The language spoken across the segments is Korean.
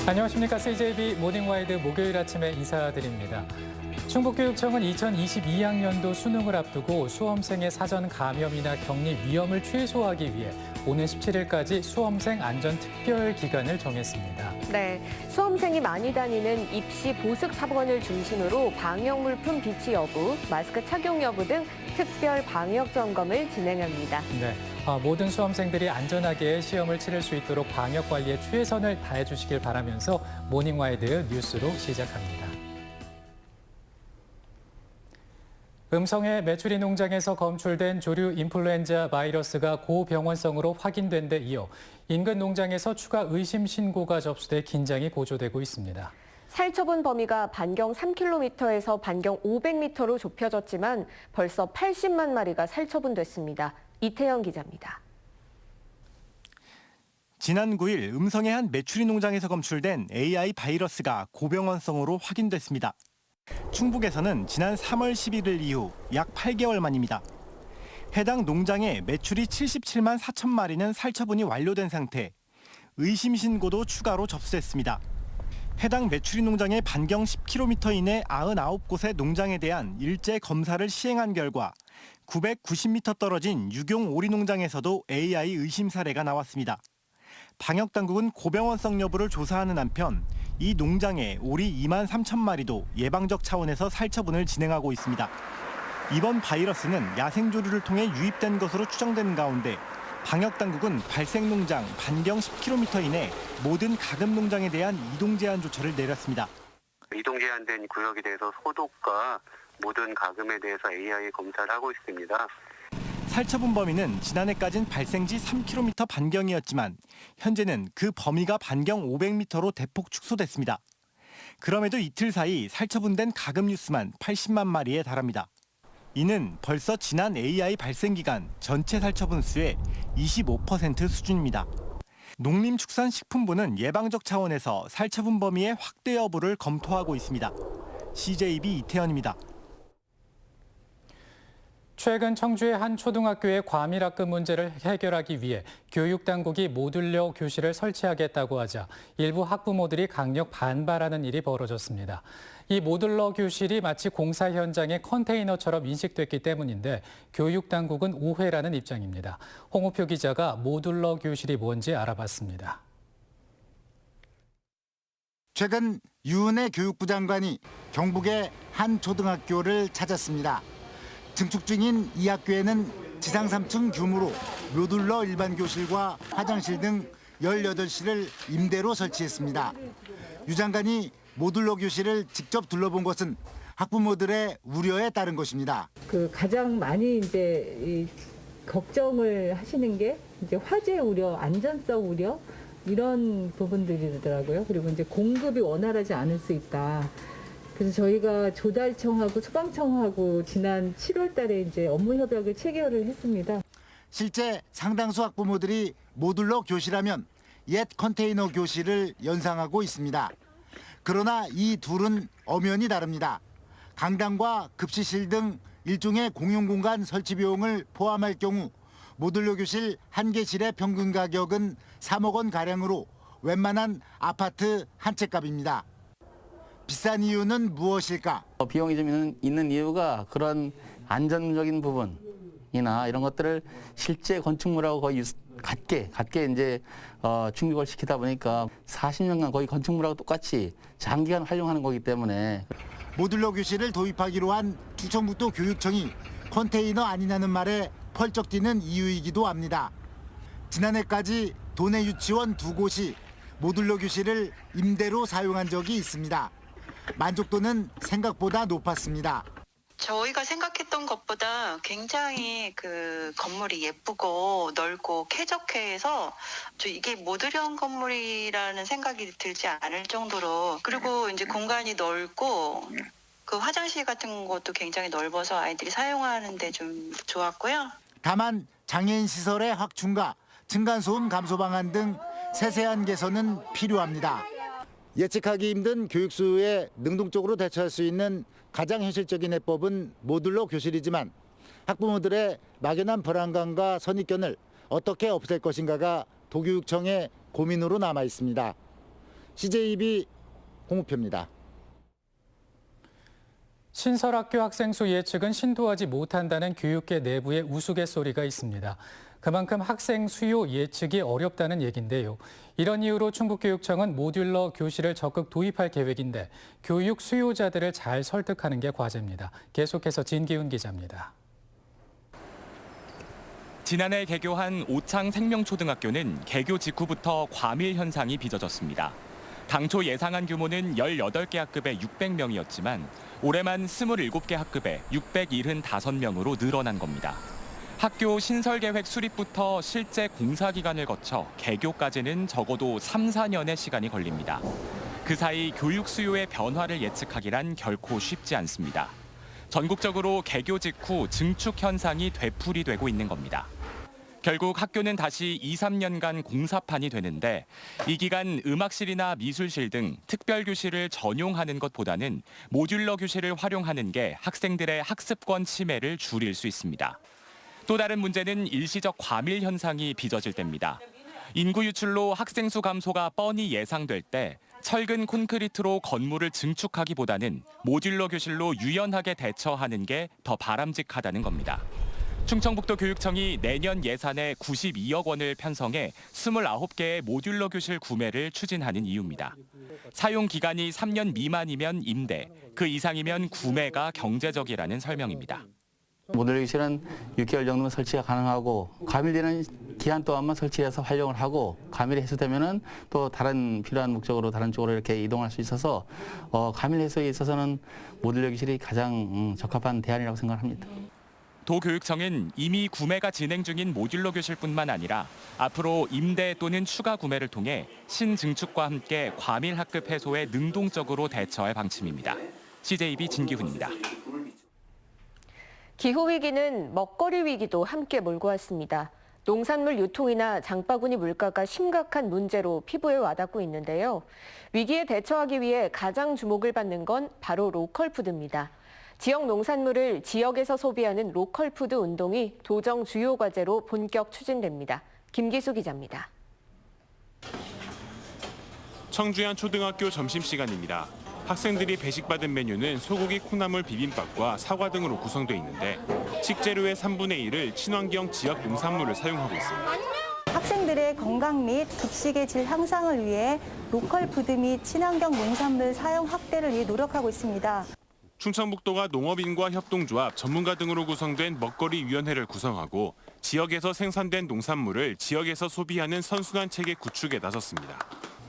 안녕하십니까. CJB 모닝와이드 목요일 아침에 인사드립니다. 충북교육청은 2022학년도 수능을 앞두고 수험생의 사전 감염이나 격리 위험을 최소화하기 위해 오는 17일까지 수험생 안전 특별 기간을 정했습니다. 네, 수험생이 많이 다니는 입시 보습 학원을 중심으로 방역물품 비치 여부, 마스크 착용 여부 등 특별 방역 점검을 진행합니다. 네, 모든 수험생들이 안전하게 시험을 치를 수 있도록 방역 관리에 최선을 다해 주시길 바라면서 모닝와이드 뉴스로 시작합니다. 음성의 메추리 농장에서 검출된 조류 인플루엔자 바이러스가 고병원성으로 확인된 데 이어 인근 농장에서 추가 의심 신고가 접수돼 긴장이 고조되고 있습니다. 살처분 범위가 반경 3km에서 반경 500m로 좁혀졌지만 벌써 80만 마리가 살처분됐습니다. 이태영 기자입니다. 지난 9일 음성의 한 메추리 농장에서 검출된 AI 바이러스가 고병원성으로 확인됐습니다. 충북에서는 지난 3월 11일 이후 약 8개월 만입니다. 해당 농장의 메추리 77만 4천 마리는 살처분이 완료된 상태, 의심 신고도 추가로 접수됐습니다. 해당 메추리 농장의 반경 10km 이내 99곳의 농장에 대한 일제 검사를 시행한 결과 990m 떨어진 유경 오리 농장에서도 AI 의심 사례가 나왔습니다. 방역당국은 고병원성 여부를 조사하는 한편 이 농장의 오리 2만 3천 마리도 예방적 차원에서 살처분을 진행하고 있습니다. 이번 바이러스는 야생조류를 통해 유입된 것으로 추정되는 가운데 방역당국은 발생 농장 반경 10km 이내 모든 가금 농장에 대한 이동 제한 조처를 내렸습니다. 이동 제한된 구역에 대해서 소독과 모든 가금에 대해서 AI 검사를 하고 있습니다. 살처분 범위는 지난해까진 발생지 3km 반경이었지만 현재는 그 범위가 반경 500m로 대폭 축소됐습니다. 그럼에도 이틀 사이 살처분된 가금 뉴스만 80만 마리에 달합니다. 이는 벌써 지난 AI 발생 기간 전체 살처분 수의 25% 수준입니다. 농림축산식품부는 예방적 차원에서 살처분 범위의 확대 여부를 검토하고 있습니다. CJB 이태현입니다. 최근 청주의 한 초등학교의 과밀학급 문제를 해결하기 위해 교육당국이 모듈러 교실을 설치하겠다고 하자 일부 학부모들이 강력 반발하는 일이 벌어졌습니다. 이 모듈러 교실이 마치 공사 현장의 컨테이너처럼 인식됐기 때문인데 교육당국은 오해라는 입장입니다. 홍우표 기자가 모듈러 교실이 뭔지 알아봤습니다. 최근 유은혜 교육부 장관이 경북의 한 초등학교를 찾았습니다. 증축 중인 이 학교에는 지상 3층 규모로 모듈러 일반 교실과 화장실 등 18실을 임대로 설치했습니다. 유 장관이 모듈러 교실을 직접 둘러본 것은 학부모들의 우려에 따른 것입니다. 가장 많이 이제 걱정을 하시는 게 이제 화재 우려, 안전성 우려 이런 부분들이더라고요. 그리고 이제 공급이 원활하지 않을 수 있다. 그래서 저희가 조달청하고 소방청하고 지난 7월 달에 이제 업무 협약을 체결을 했습니다. 실제 상당수 학부모들이 모듈러 교실하면 옛 컨테이너 교실을 연상하고 있습니다. 그러나 이 둘은 엄연히 다릅니다. 강당과 급식실 등 일종의 공용공간 설치 비용을 포함할 경우 모듈러 교실 한 개실의 평균 가격은 3억 원 가량으로 웬만한 아파트 한 채 값입니다. 비싼 이유는 무엇일까? 비용이 좀 있는 이유가 그런 안전적인 부분이나 이런 것들을 실제 건축물하고 거의 같게 이제 충족을 시키다 보니까 40년간 거의 건축물하고 똑같이 장기간 활용하는 거기 때문에 모듈러 교실을 도입하기로 한 충청북도 교육청이 컨테이너 아니냐는 말에 펄쩍 뛰는 이유이기도 합니다. 지난해까지 도내 유치원 2곳이 모듈러 교실을 임대로 사용한 적이 있습니다. 만족도는 생각보다 높았습니다. 저희가 생각했던 것보다 굉장히 건물이 예쁘고 넓고 쾌적해서 이게 모듈형 건물이라는 생각이 들지 않을 정도로, 그리고 이제 공간이 넓고 화장실 같은 것도 굉장히 넓어서 아이들이 사용하는데 좀 좋았고요. 다만 장애인 시설의 확충과 층간소음 감소 방안 등 세세한 개선은 필요합니다. 예측하기 힘든 교육수에 능동적으로 대처할 수 있는 가장 현실적인 해법은 모듈러 교실이지만 학부모들의 막연한 불안감과 선입견을 어떻게 없앨 것인가가 도교육청의 고민으로 남아 있습니다. CJB 홍우표입니다. 신설학교 학생 수 예측은 신도하지 못한다는 교육계 내부의 우스갯소리가 있습니다. 그만큼 학생 수요 예측이 어렵다는 얘긴데요. 이런 이유로 충북교육청은 모듈러 교실을 적극 도입할 계획인데 교육 수요자들을 잘 설득하는 게 과제입니다. 계속해서 진기훈 기자입니다. 지난해 개교한 오창 생명초등학교는 개교 직후부터 과밀 현상이 빚어졌습니다. 당초 예상한 규모는 18개 학급에 600명이었지만 올해만 27개 학급에 675명으로 늘어난 겁니다. 학교 신설계획 수립부터 실제 공사 기간을 거쳐 개교까지는 적어도 3, 4년의 시간이 걸립니다. 그 사이 교육 수요의 변화를 예측하기란 결코 쉽지 않습니다. 전국적으로 개교 직후 증축 현상이 되풀이되고 있는 겁니다. 결국 학교는 다시 2, 3년간 공사판이 되는데 이 기간 음악실이나 미술실 등 특별교실을 전용하는 것보다는 모듈러 교실을 활용하는 게 학생들의 학습권 침해를 줄일 수 있습니다. 또 다른 문제는 일시적 과밀 현상이 빚어질 때입니다. 인구 유출로 학생 수 감소가 뻔히 예상될 때 철근 콘크리트로 건물을 증축하기보다는 모듈러 교실로 유연하게 대처하는 게 더 바람직하다는 겁니다. 충청북도 교육청이 내년 예산에 92억 원을 편성해 29개의 모듈러 교실 구매를 추진하는 이유입니다. 사용 기간이 3년 미만이면 임대, 그 이상이면 구매가 경제적이라는 설명입니다. 모듈러 교실은 6개월 정도면 설치가 가능하고 가밀되는 기간 동안만 설치해서 활용을 하고 가밀이 해소되면은 또 다른 필요한 목적으로 다른 쪽으로 이렇게 이동할 수 있어서 가밀 해소에 있어서는 모듈러 교실이 가장 적합한 대안이라고 생각합니다. 도교육청은 이미 구매가 진행 중인 모듈러 교실뿐만 아니라 앞으로 임대 또는 추가 구매를 통해 신증축과 함께 과밀 학급 해소에 능동적으로 대처할 방침입니다. CJB 진기훈입니다. 기후위기는 먹거리 위기도 함께 몰고 왔습니다. 농산물 유통이나 장바구니 물가가 심각한 문제로 피부에 와닿고 있는데요. 위기에 대처하기 위해 가장 주목을 받는 건 바로 로컬푸드입니다. 지역 농산물을 지역에서 소비하는 로컬푸드 운동이 도정 주요 과제로 본격 추진됩니다. 김기수 기자입니다. 청주현 초등학교 점심시간입니다. 학생들이 배식받은 메뉴는 소고기 콩나물 비빔밥과 사과 등으로 구성돼 있는데 식재료의 3분의 1을 친환경 지역 농산물을 사용하고 있습니다. 학생들의 건강 및 급식의 질 향상을 위해 로컬 푸드 및 친환경 농산물 사용 확대를 위해 노력하고 있습니다. 충청북도가 농업인과 협동조합, 전문가 등으로 구성된 먹거리위원회를 구성하고 지역에서 생산된 농산물을 지역에서 소비하는 선순환 체계 구축에 나섰습니다.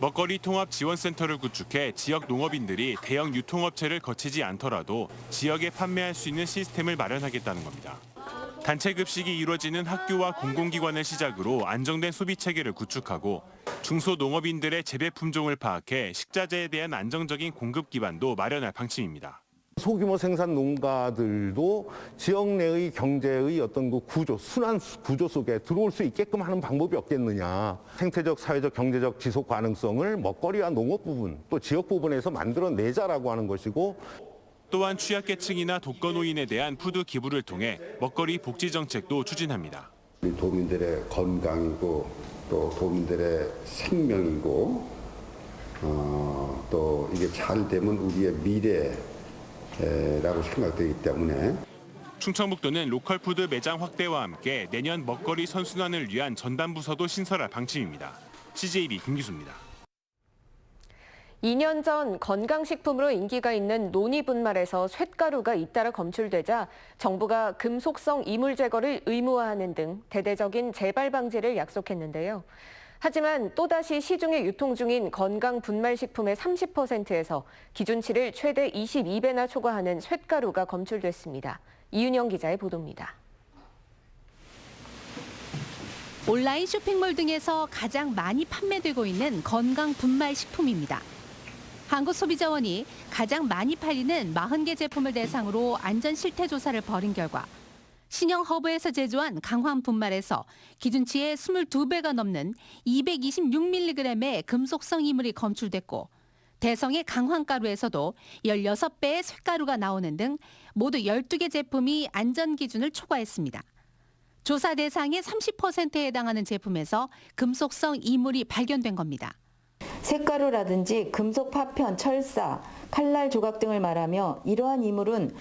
먹거리 통합 지원센터를 구축해 지역 농업인들이 대형 유통업체를 거치지 않더라도 지역에 판매할 수 있는 시스템을 마련하겠다는 겁니다. 단체 급식이 이루어지는 학교와 공공기관을 시작으로 안정된 소비 체계를 구축하고 중소농업인들의 재배 품종을 파악해 식자재에 대한 안정적인 공급 기반도 마련할 방침입니다. 소규모 생산 농가들도 지역 내의 경제의 어떤 그 구조, 순환 구조 속에 들어올 수 있게끔 하는 방법이 없겠느냐. 생태적, 사회적, 경제적 지속 가능성을 먹거리와 농업 부분, 또 지역 부분에서 만들어내자라고 하는 것이고, 또한 취약계층이나 독거노인에 대한 푸드 기부를 통해 먹거리 복지 정책도 추진합니다. 도민들의 건강이고 또 도민들의 생명이고 또 이게 잘 되면 우리의 미래라고 생각되기 때문에 충청북도는 로컬푸드 매장 확대와 함께 내년 먹거리 선순환을 위한 전담부서도 신설할 방침입니다. CJB 김기수입니다. 2년 전 건강식품으로 인기가 있는 노니분말에서 쇳가루가 잇따라 검출되자 정부가 금속성 이물 제거를 의무화하는 등 대대적인 재발 방지를 약속했는데요. 하지만 또다시 시중에 유통 중인 건강 분말식품의 30%에서 기준치를 최대 22배나 초과하는 쇳가루가 검출됐습니다. 이윤영 기자의 보도입니다. 온라인 쇼핑몰 등에서 가장 많이 판매되고 있는 건강 분말식품입니다. 한국소비자원이 가장 많이 팔리는 40개 제품을 대상으로 안전 실태 조사를 벌인 결과 신형 허브에서 제조한 강황 분말에서 기준치의 22배가 넘는 226mg의 금속성 이물이 검출됐고 대성의 강황가루에서도 16배의 쇳가루가 나오는 등 모두 12개 제품이 안전 기준을 초과했습니다. 조사 대상의 30%에 해당하는 제품에서 금속성 이물이 발견된 겁니다. 쇳가루라든지 금속 파편, 철사, 칼날 조각 등을 말하며 이러한 이물은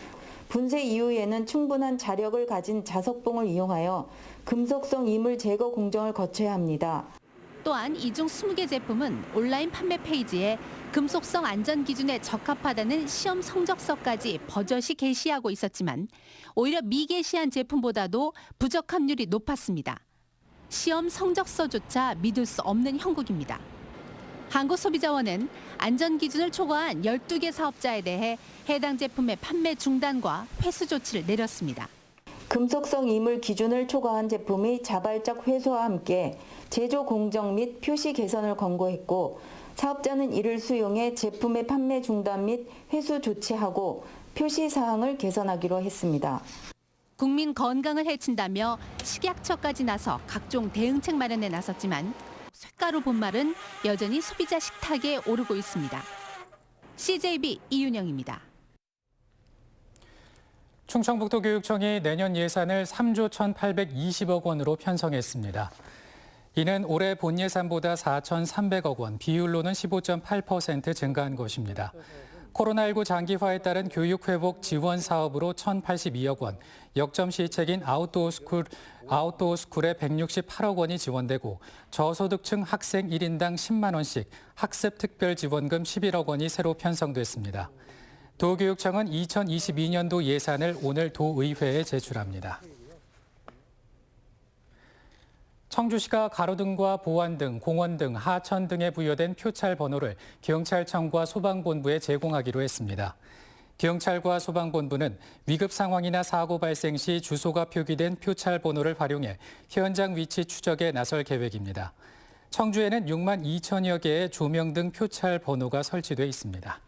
분쇄 이후에는 충분한 자력을 가진 자석봉을 이용하여 금속성 이물 제거 공정을 거쳐야 합니다. 또한 이 중 20개 제품은 온라인 판매 페이지에 금속성 안전 기준에 적합하다는 시험 성적서까지 버젓이 게시하고 있었지만 오히려 미게시한 제품보다도 부적 함률이 높았습니다. 시험 성적서조차 믿을 수 없는 형국입니다. 한국소비자원은 안전 기준을 초과한 12개 사업자에 대해 해당 제품의 판매 중단과 회수 조치를 내렸습니다. 금속성 이물 기준을 초과한 제품의 자발적 회수와 함께 제조 공정 및 표시 개선을 권고했고 사업자는 이를 수용해 제품의 판매 중단 및 회수 조치하고 표시 사항을 개선하기로 했습니다. 국민 건강을 해친다며 식약처까지 나서 각종 대응책 마련에 나섰지만 쇳가루 분말은 여전히 소비자 식탁에 오르고 있습니다. CJB 이윤영입니다. 충청북도 교육청이 내년 예산을 3조 1,820억 원으로 편성했습니다. 이는 올해 본 예산보다 4,300억 원, 비율로는 15.8% 증가한 것입니다. 코로나19 장기화에 따른 교육 회복 지원 사업으로 1,082억 원, 역점 시책인 아웃도어 스쿨에 168억 원이 지원되고 저소득층 학생 1인당 10만 원씩 학습 특별 지원금 11억 원이 새로 편성됐습니다. 도교육청은 2022년도 예산을 오늘 도의회에 제출합니다. 청주시가 가로등과 보안 등, 공원 등, 하천 등에 부여된 표찰 번호를 경찰청과 소방본부에 제공하기로 했습니다. 경찰과 소방본부는 위급 상황이나 사고 발생 시 주소가 표기된 표찰 번호를 활용해 현장 위치 추적에 나설 계획입니다. 청주에는 6만 2천여 개의 조명 등 표찰 번호가 설치돼 있습니다.